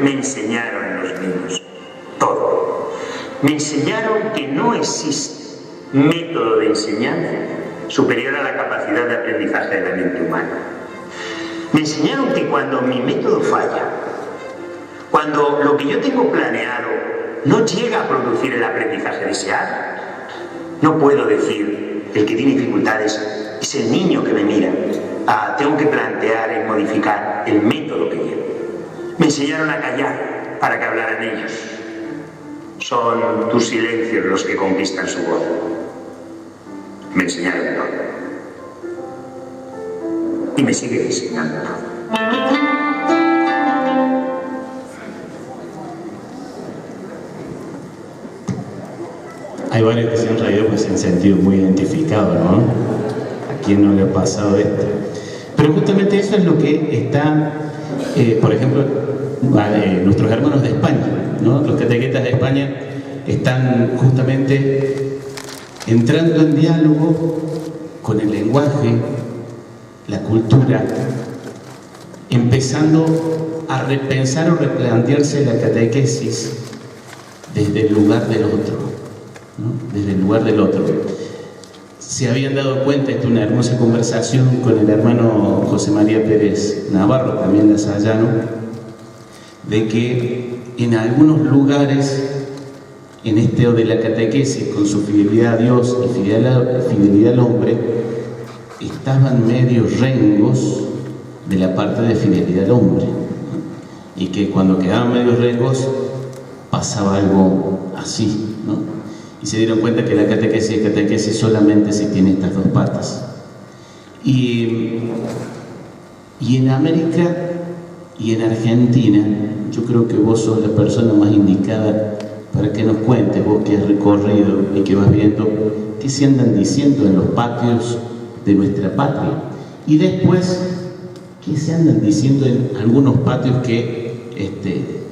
me enseñaron los niños? Todo. Me enseñaron que no existe método de enseñanza superior a la capacidad de aprendizaje de la mente humana. Me enseñaron que cuando mi método falla, cuando lo que yo tengo planeado no llega a producir el aprendizaje deseado, no puedo decir, el que tiene dificultades es el niño que me mira. Tengo que plantear y modificar el método que llevo. Me enseñaron a callar para que hablaran ellos. Son tus silencios los que conquistan su voz. Me enseñaron todo. Y me siguen enseñando todo. Hay varios que se han reído pues se han sentido muy identificados, ¿no? ¿A quién no le ha pasado esto? Pero justamente eso es lo que está, por ejemplo, nuestros hermanos de España, ¿no? Los catequetas de España están justamente entrando en diálogo con el lenguaje, la cultura, empezando a repensar o replantearse la catequesis desde el lugar del otro, ¿no? Desde el lugar del otro. Se habían dado cuenta, esta es una hermosa conversación con el hermano José María Pérez Navarro, también de Sayano, de que en algunos lugares, en esto de la catequesis, con su fidelidad a Dios y fidelidad al hombre, estaban medios rengos de la parte de fidelidad al hombre, ¿no? Y que cuando quedaban medios rengos pasaba algo así, ¿no? Y se dieron cuenta que la catequesis solamente si tiene estas dos patas. Y en América y en Argentina, yo creo que vos sos la persona más indicada para que nos cuentes, vos que has recorrido y que vas viendo qué se andan diciendo en los patios de nuestra patria. Y después, qué se andan diciendo en algunos patios que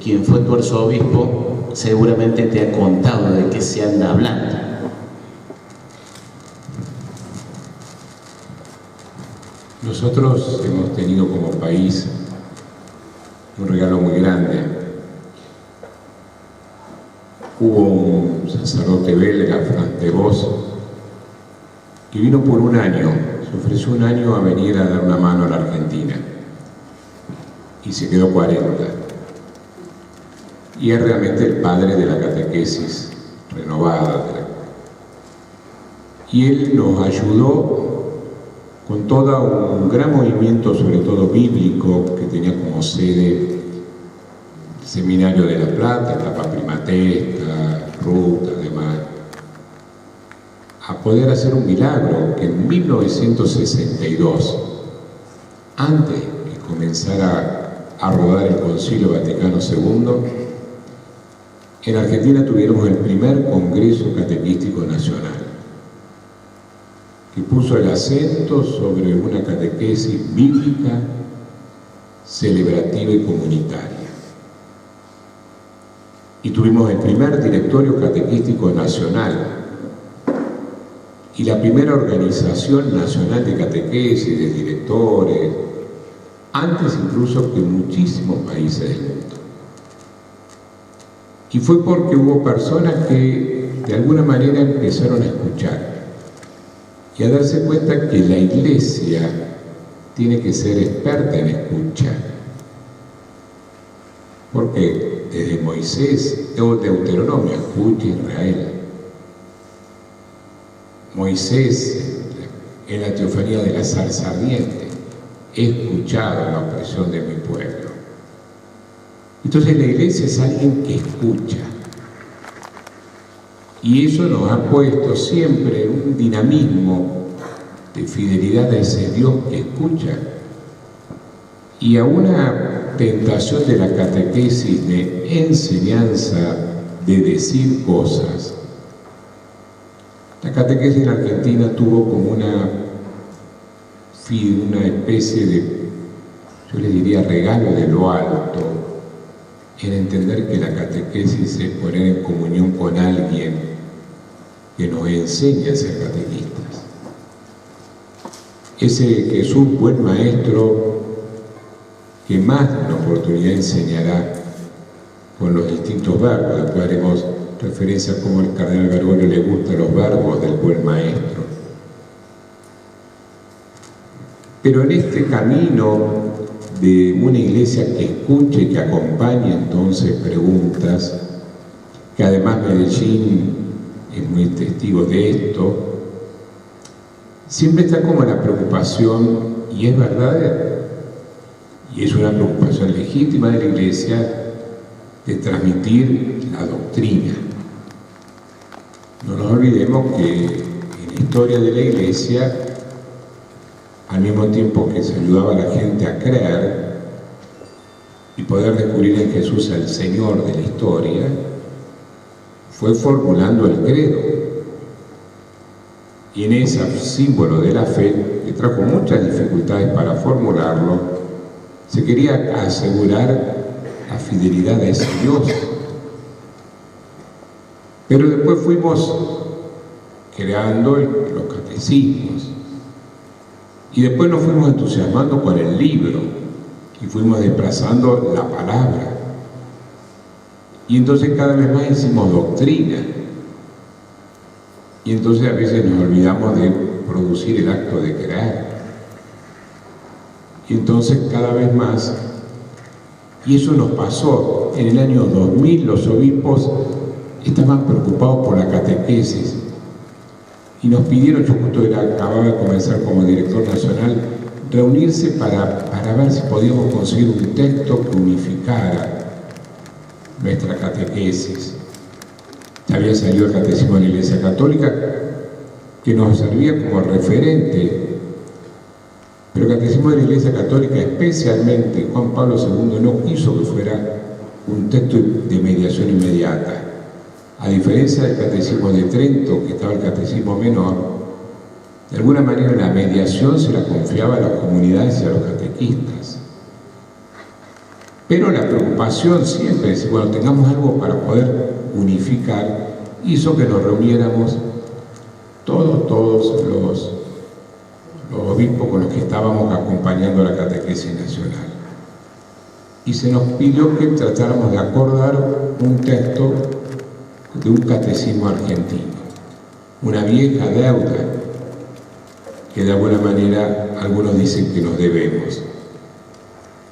quien fue tu arzobispo seguramente te ha contado de qué se anda hablando. Nosotros hemos tenido como país un regalo muy grande. Hubo un sacerdote belga, Franz de Vos, que vino por un año, se ofreció un año a venir a dar una mano a la Argentina y se quedó 40. Y es realmente el padre de la catequesis renovada. Y él nos ayudó con todo un gran movimiento, sobre todo bíblico, que tenía como sede el Seminario de La Plata, Etapa Primatesta, Ruta, además, a poder hacer un milagro que en 1962, antes que comenzara a rodar el Concilio Vaticano II, en Argentina tuviéramos el primer Congreso Catequístico Nacional, que puso el acento sobre una catequesis bíblica, celebrativa y comunitaria. Y tuvimos el primer Directorio Catequístico Nacional y la primera Organización Nacional de Catequesis, de directores, antes incluso que muchísimos países del mundo. Y fue porque hubo personas que de alguna manera empezaron a escuchar y a darse cuenta que la Iglesia tiene que ser experta en escuchar. Porque desde Moisés, o Deuteronomio, escucha Israel. Moisés, en la teofanía de la zarza ardiente, he escuchado la opresión de mi pueblo. Entonces la Iglesia es alguien que escucha. Y eso nos ha puesto siempre un dinamismo de fidelidad a ese Dios que escucha y a una tentación de la catequesis de enseñanza, de decir cosas. La catequesis en Argentina tuvo como una especie de, yo le diría, regalo de lo alto, en entender que la catequesis es poner en comunión con alguien que nos enseña a ser catequistas. Ese Jesús, buen maestro, que más de una oportunidad enseñará con los distintos verbos. Después haremos referencia a cómo al cardenal Bergoglio le gustan los verbos del buen maestro. Pero en este camino de una iglesia que escuche y que acompañe entonces preguntas, que además Medellín es muy testigo de esto, siempre está como la preocupación, y es verdadera, y es una preocupación legítima de la iglesia, de transmitir la doctrina. No nos olvidemos que en la historia de la iglesia, al mismo tiempo que se ayudaba a la gente a creer y poder descubrir en Jesús el Señor de la historia, fue formulando el credo. Y en ese símbolo de la fe, que trajo muchas dificultades para formularlo, se quería asegurar la fidelidad de ese Dios. Pero después fuimos creando los catecismos. Y después nos fuimos entusiasmando con el libro y fuimos desplazando la palabra. Y entonces cada vez más hicimos doctrina. Y entonces a veces nos olvidamos de producir el acto de crear. Y entonces cada vez más, y eso nos pasó en el año 2000, los obispos estaban preocupados por la catequesis. Y nos pidieron, yo justo acababa de comenzar como director nacional, reunirse para ver si podíamos conseguir un texto que unificara nuestra catequesis. Ya había salido el Catecismo de la Iglesia Católica, que nos servía como referente, pero el Catecismo de la Iglesia Católica, especialmente Juan Pablo II, no quiso que fuera un texto de mediación inmediata. A diferencia del Catecismo de Trento, que estaba el Catecismo Menor, de alguna manera la mediación se la confiaba a las comunidades y a los catequistas. Pero la preocupación siempre es, bueno, tengamos algo para poder unificar, hizo que nos reuniéramos todos los obispos con los que estábamos acompañando la catequesis nacional. Y se nos pidió que tratáramos de acordar un texto de un catecismo argentino, una vieja deuda que de alguna manera algunos dicen que nos debemos.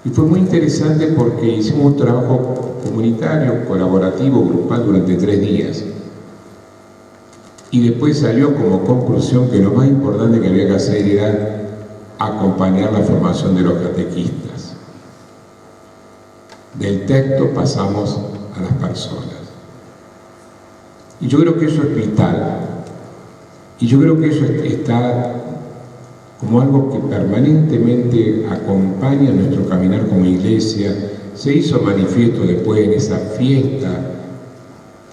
Y fue muy interesante porque hicimos un trabajo comunitario, colaborativo, grupal durante 3 días. Y después salió como conclusión que lo más importante que había que hacer era acompañar la formación de los catequistas. Del texto pasamos a las personas. Y yo creo que eso es vital. Y yo creo que eso está como algo que permanentemente acompaña nuestro caminar como iglesia. Se hizo manifiesto después en esa fiesta,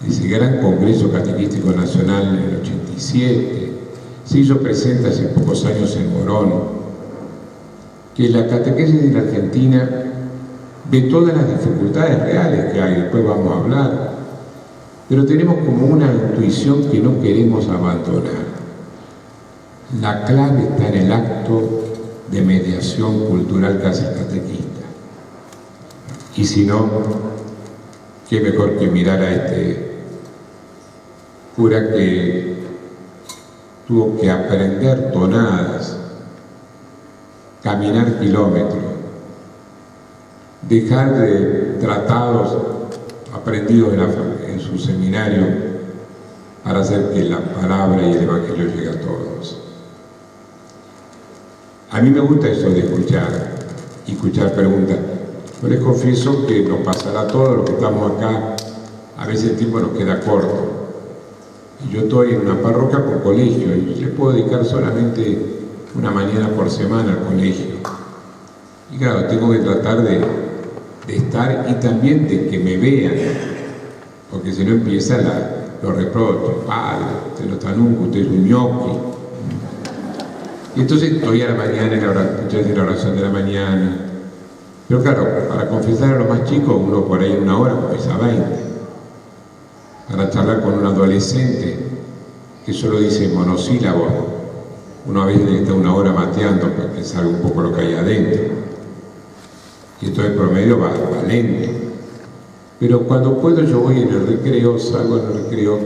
ese gran Congreso Catequístico Nacional en el 87. Se hizo presente hace pocos años en Morón, que la catequesis en la Argentina ve todas las dificultades reales que hay, después vamos a hablar, pero tenemos como una intuición que no queremos abandonar. La clave está en el acto de mediación cultural que hace el catequista. Y si no, qué mejor que mirar a este cura que tuvo que aprender tonadas, caminar kilómetros, dejar de tratados aprendidos en su seminario para hacer que la palabra y el evangelio llegue a todos. A mí me gusta eso de escuchar preguntas. Yo les confieso que nos pasará a todos los que estamos acá, a veces el tiempo nos queda corto. Y yo estoy en una parroquia con colegio y les puedo dedicar solamente una mañana por semana al colegio. Y claro, tengo que tratar de estar y también de que me vean, porque si no empiezan los reproches. Padre, usted no está nunca, usted es un ñoqui. Y entonces estoy a la mañana en la oración de la mañana. Pero claro, para confesar a los más chicos, uno por ahí en una hora confiesa 20. Para charlar con un adolescente que solo dice monosílabos, uno a veces está una hora mateando para que salga un poco lo que hay adentro. Y entonces el promedio va lento. Pero cuando puedo yo voy en el recreo, salgo en el recreo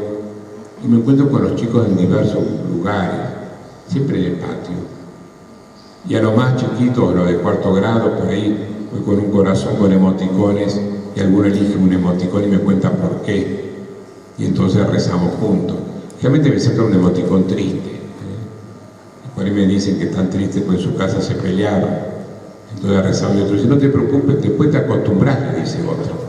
y me encuentro con los chicos en diversos lugares, siempre en el patio. Y a los más chiquitos, a los de cuarto grado, por ahí voy con un corazón con emoticones y alguno elige un emoticón y me cuenta por qué. Y entonces rezamos juntos. Realmente me saca un emoticón triste. Y por ahí me dicen que están tristes porque en su casa se pelearon. Entonces rezamos y otro dice, no te preocupes, después te acostumbras, le dice otro.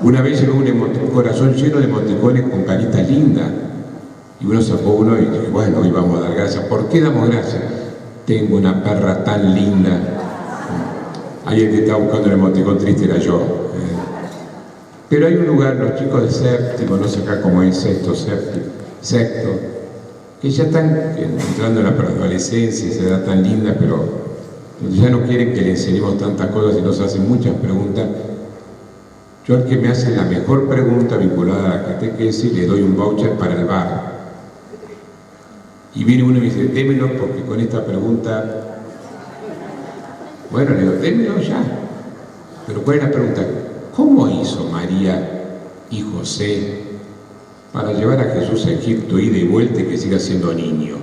Una vez llegó un corazón lleno de emoticones con caritas lindas. Y uno sacó uno y dije, bueno, hoy vamos a dar gracias. ¿Por qué damos gracias? Tengo una perra tan linda. Alguien que estaba buscando el emoticón triste era yo. Pero hay un lugar, los chicos de séptimo, no sé acá cómo es sexto, que ya están entrando en la preadolescencia, esa edad tan linda, pero ya no quieren que le enseñemos tantas cosas y nos hacen muchas preguntas. Yo al que me hace la mejor pregunta vinculada a la catequesis le doy un voucher para el bar. Y viene uno y me dice, démelo porque con esta pregunta... Bueno, le digo, démelo ya. Pero ¿cuál es la pregunta? ¿Cómo hizo María y José para llevar a Jesús a Egipto ida y vuelta y que siga siendo niño?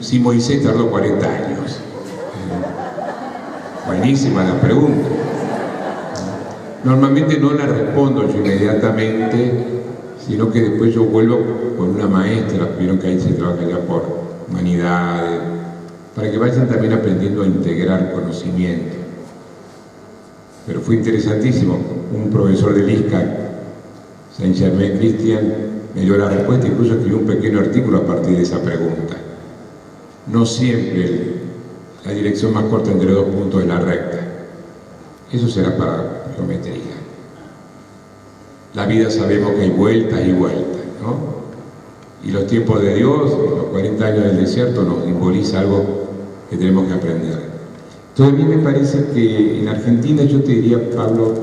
Si Moisés tardó 40 años. Buenísima la pregunta. Normalmente no la respondo yo inmediatamente, sino que después yo vuelvo con una maestra, vieron que ahí se trabaja ya por humanidades, para que vayan también aprendiendo a integrar conocimiento. Pero fue interesantísimo, un profesor de ISCAC, Saint Germain Christian, me dio la respuesta, incluso escribió un pequeño artículo a partir de esa pregunta. No siempre la dirección más corta entre dos puntos es la recta. Eso será para geometría. La vida sabemos que hay vueltas y vueltas, ¿no? Y los tiempos de Dios, los 40 años del desierto, nos simboliza algo que tenemos que aprender. Entonces a mí me parece que en Argentina, yo te diría, Pablo,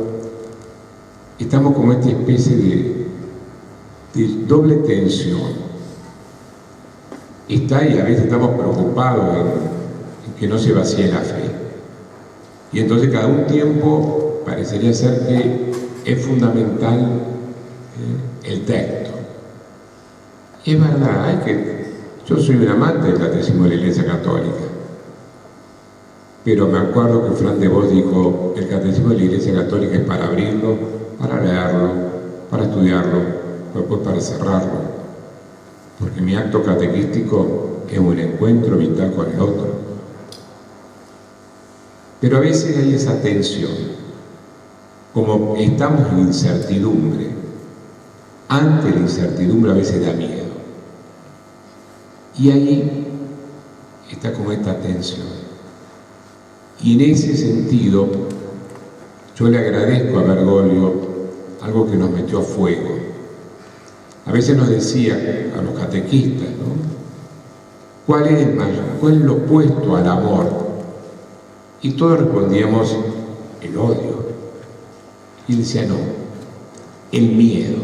estamos como esta especie de doble tensión. Está y a veces estamos preocupados en que no se vacíe la fe. Y entonces cada un tiempo parecería ser que es fundamental el texto. Y es verdad, yo soy un amante del catecismo de la Iglesia Católica. Pero me acuerdo que Fran de Vos dijo, el catecismo de la Iglesia Católica es para abrirlo, para leerlo, para estudiarlo, después para cerrarlo. Porque mi acto catequístico es un encuentro vital con el otro. Pero a veces hay esa tensión, como estamos en incertidumbre. Ante la incertidumbre a veces da miedo. Y ahí está como esta tensión. Y en ese sentido, yo le agradezco a Bergoglio algo que nos metió a fuego. A veces nos decía a los catequistas, ¿no? ¿Cuál es lo opuesto al amor? Y todos respondíamos, el odio. Y él decía, no, el miedo.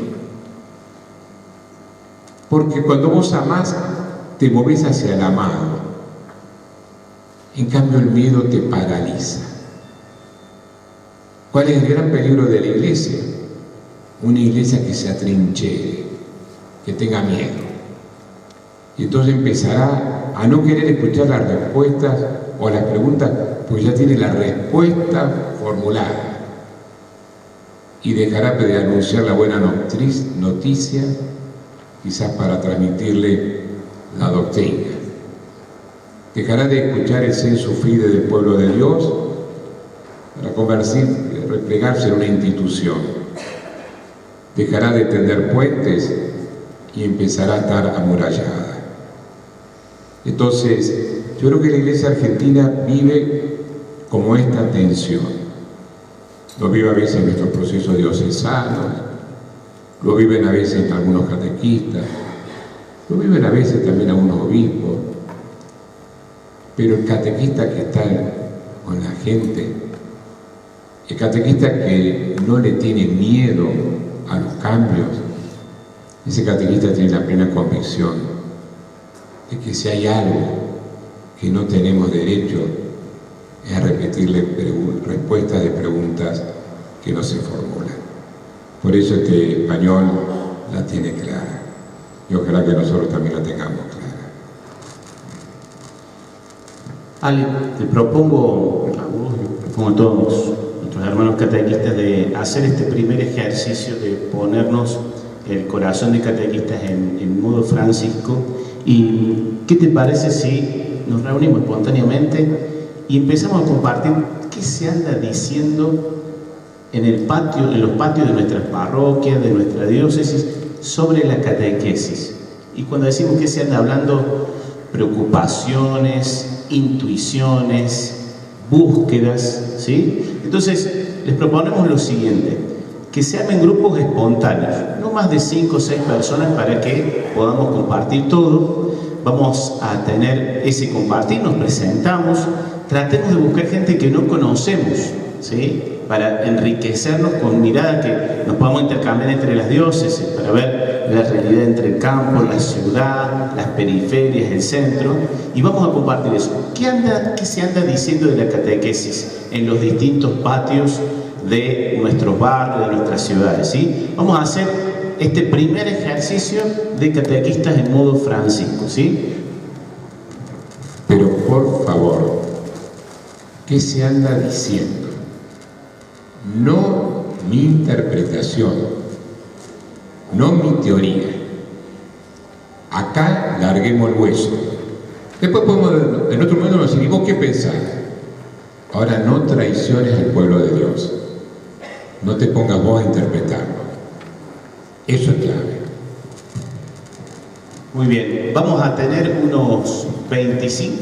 Porque cuando vos amás, te movés hacia el amado. En cambio, el miedo te paraliza. ¿Cuál es el gran peligro de la iglesia? Una iglesia que se atrinchere, que tenga miedo. Y entonces empezará a no querer escuchar las respuestas o las preguntas, pues ya tiene la respuesta formulada. Y dejará de anunciar la buena noticia, quizás para transmitirle la doctrina. Dejará de escuchar el sensu fide del pueblo de Dios para replegarse en una institución. Dejará de tender puentes y empezará a estar amurallada. Entonces, yo creo que la Iglesia argentina vive como esta tensión. Lo vive a veces en nuestros procesos diocesanos, lo viven a veces algunos catequistas, lo viven a veces también algunos obispos. Pero el catequista que está con la gente, el catequista que no le tiene miedo a los cambios, ese catequista tiene la plena convicción de que si hay algo que no tenemos derecho es a repetirle respuestas de preguntas que no se formulan. Por eso este español la tiene clara, y ojalá que nosotros también la tengamos clara. Ale, te propongo a vos, propongo a todos nuestros hermanos catequistas de hacer este primer ejercicio de ponernos el corazón de catequistas en modo Francisco. ¿Y qué te parece si nos reunimos espontáneamente y empezamos a compartir qué se anda diciendo en los patios de nuestras parroquias, de nuestra diócesis, sobre la catequesis? Y cuando decimos que se anda hablando, preocupaciones, intuiciones, búsquedas, ¿sí? Entonces, les proponemos lo siguiente: que se armen grupos espontáneos, no más de 5 o 6 personas, para que podamos compartir todo. Vamos a tener ese compartir, nos presentamos, tratemos de buscar gente que no conocemos, ¿sí? Para enriquecernos con mirada que nos podamos intercambiar entre las diócesis, para ver la realidad entre el campo, la ciudad, las periferias, el centro, y vamos a compartir eso. ¿Qué se anda diciendo de la catequesis en los distintos patios de nuestros barrios, de nuestras ciudades, ¿sí? Vamos a hacer este primer ejercicio de catequistas en modo Francisco, ¿sí? Pero por favor, ¿qué se anda diciendo? No mi interpretación, no mi teoría. Acá larguemos el hueso. Después podemos, en otro momento, nos decir, ¿y vos qué pensás? Ahora no traiciones al pueblo de Dios. No te pongas vos a interpretarlo. Eso es clave. Muy bien, vamos a tener unos 25